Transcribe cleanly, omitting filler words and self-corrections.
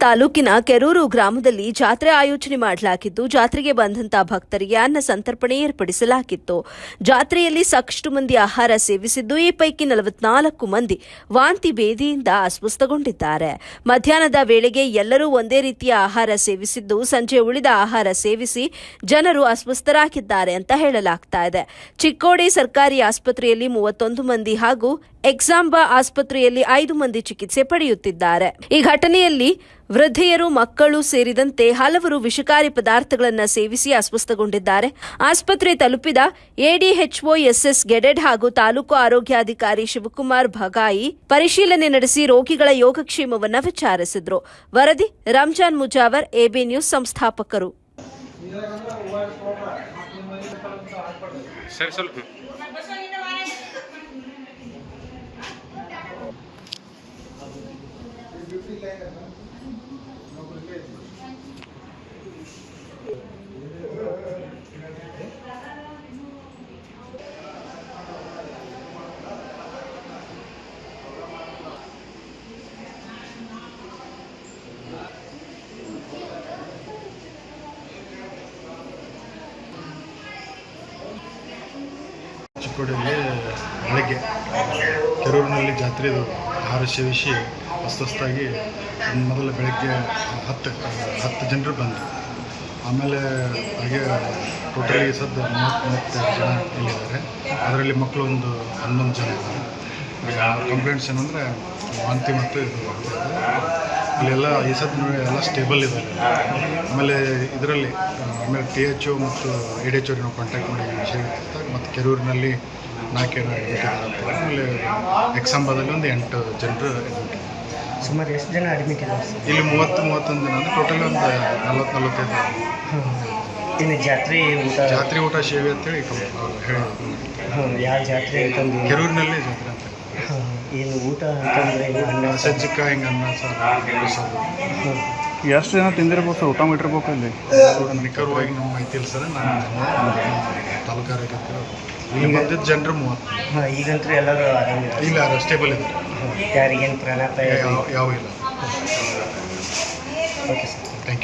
ತಾಲೂಕಿನ ಕೆರೂರು ಗ್ರಾಮದಲ್ಲಿ ಜಾತ್ರೆ ಆಯೋಜನೆ ಮಾಡಲಾಗಿದ್ದು, ಜಾತ್ರೆಗೆ ಬಂದಂತಹ ಭಕ್ತರಿಗೆ ಅನ್ನ ಸಂತರ್ಪಣೆ ಏರ್ಪಡಿಸಲಾಗಿತ್ತು. ಜಾತ್ರೆಯಲ್ಲಿ ಸಾಕಷ್ಟು ಮಂದಿ ಆಹಾರ ಸೇವಿಸಿದ್ದು, ಈ ಪೈಕಿ 44 ಮಂದಿ ವಾಂತಿ ಭೇದಿಯಿಂದ ಅಸ್ವಸ್ಥಗೊಂಡಿದ್ದಾರೆ. ಮಧ್ಯಾಹ್ನದ ವೇಳೆಗೆ ಎಲ್ಲರೂ ಒಂದೇ ರೀತಿಯ ಆಹಾರ ಸೇವಿಸಿದ್ದು, ಸಂಜೆ ಉಳಿದ ಆಹಾರ ಸೇವಿಸಿ ಜನರು ಅಸ್ವಸ್ಥರಾಗಿದ್ದಾರೆ ಅಂತ ಹೇಳಲಾಗ್ತಾ ಇದೆ. ಚಿಕ್ಕೋಡಿ ಸರ್ಕಾರಿ ಆಸ್ಪತ್ರೆಯಲ್ಲಿ 31 ಮಂದಿ ಹಾಗೂ ಎಕ್ಸಾಂಬಾ ಆಸ್ಪತ್ರೆಯಲ್ಲಿ 5 ಮಂದಿ ಚಿಕಿತ್ಸೆ ಪಡೆಯುತ್ತಿದ್ದಾರೆ. ಈ ಘಟನೆಯಲ್ಲಿ ವೃದ್ಧೆಯರು, ಮಕ್ಕಳು ಸೇರಿದಂತೆ ಹಲವರು ವಿಷಕಾರಿ ಪದಾರ್ಥಗಳನ್ನು ಸೇವಿಸಿ ಅಸ್ವಸ್ಥಗೊಂಡಿದ್ದಾರೆ. ಆಸ್ಪತ್ರೆ ತಲುಪಿದ ಎಡಿಎಚ್ಒ ಎಸ್ಎಸ್ ಗೆಡೆಡ್ ಹಾಗೂ ತಾಲೂಕು ಆರೋಗ್ಯಾಧಿಕಾರಿ ಶಿವಕುಮಾರ್ ಭಗಾಯಿ ಪರಿಶೀಲನೆ ನಡೆಸಿ ರೋಗಿಗಳ ಯೋಗಕ್ಷೇಮವನ್ನು ವಿಚಾರಿಸಿದರು. ವರದಿ ರಂಜಾನ್ ಮುಜಾವರ್, ಎಬಿ ನ್ಯೂಸ್ ಸಂಸ್ಥಾಪಕರು. ಚಿಕ್ಕೋಡಿಯಲ್ಲಿ ಬೆಳಗ್ಗೆ ಕೆರೂರಿನಲ್ಲಿ ಜಾತ್ರೆದು ಆಹಾರ ಸೇವಿಸಿ ಅಸ್ವಸ್ಥಾಗಿ ಮೊದಲು ಬೆಳಗ್ಗೆ 10 ಜನರು ಬಂದರು. ಆಮೇಲೆ ಹಾಗೆ ಟೋಟಲಿ 32 ಜನ ಇಲ್ಲಿದ್ದಾರೆ. ಅದರಲ್ಲಿ ಮಕ್ಕಳು ಒಂದು 11 ಜನ ಇದ್ದಾರೆ. ಕಂಪ್ಲೇಂಟ್ಸ್ ಏನಂದರೆ ವಾಂತಿ ಮತ್ತು ಇದು ಇಲ್ಲೆಲ್ಲ ಈ ಎಲ್ಲ ಸ್ಟೇಬಲ್ ಇದ್ದಾರೆ. ಆಮೇಲೆ ಇದರಲ್ಲಿ THO ಮತ್ತು ADHO ನಾವು ಕಾಂಟ್ಯಾಕ್ಟ್ ಮಾಡಿ ವಿಷಯ ಮತ್ತು ಕೆರೂರಿನಲ್ಲಿ 4 ಜನ ಅಡ್ಮಿಟ್ ಇದ್ದಾರೆ. ಆಮೇಲೆ ಎಕ್ಸಾಂಬಾದಲ್ಲಿ ಒಂದು 8 ಜನರು ಅಡ್ಮಿಟ್ ಇದ್ದಾರೆ. ಸುಮಾರು ಎಷ್ಟು ಜನ ಅಡ್ಮಿಟ್ ಇದ್ದಾರೆ? ಇಲ್ಲಿ 30-31 ಜನ ಅಂದರೆ ಟೋಟಲ್ ಒಂದು 40-45. ಇನ್ನು ಜಾತ್ರೆ ಊಟ ಸೇವೆ ಅಂತೇಳಿ ಹೇಳಿ ಯಾವ ಜಾತ್ರೆ ಅಂತಂದು ಕೆರೂರಿನಲ್ಲಿ ಜಾತ್ರೆ ಅಂತ. ಏನು ಊಟ ಅಂತಂದರೆ ಅನ್ನ ಸಜ್ಜಿಕ ಹಿಂಗೆ ಅನ್ನ ಸಾರು. ಎಷ್ಟು ಜನ ತಿಂದಿರ್ಬೋದು ಸರ್? ಊಟ ಮಾಡಿರ್ಬೇಕು ಅಲ್ಲಿ ನಿಖರವಾಗಿ ನಮ್ಮ ಮಾಹಿತಿ ಇಲ್ಲ ಸರ್. ನಾನು ತಾಲೂಕು ಆರೋಗ್ಯ ಇಲ್ಲಿ ಬಂದಿದ್ದು ಜನರು 30. ಈಗಂತೂ ಎಲ್ಲರೂ ಆರಾಮಿಲ್ಲ? ಇಲ್ಲ, ಸ್ಟೇಬಲ್ ಇದ್ದಾರೆ. ಯಾರಿಗೇನು ಪ್ರಾಣಾಪಾಯ ಯಾವ ಇಲ್ಲ. Okay sir.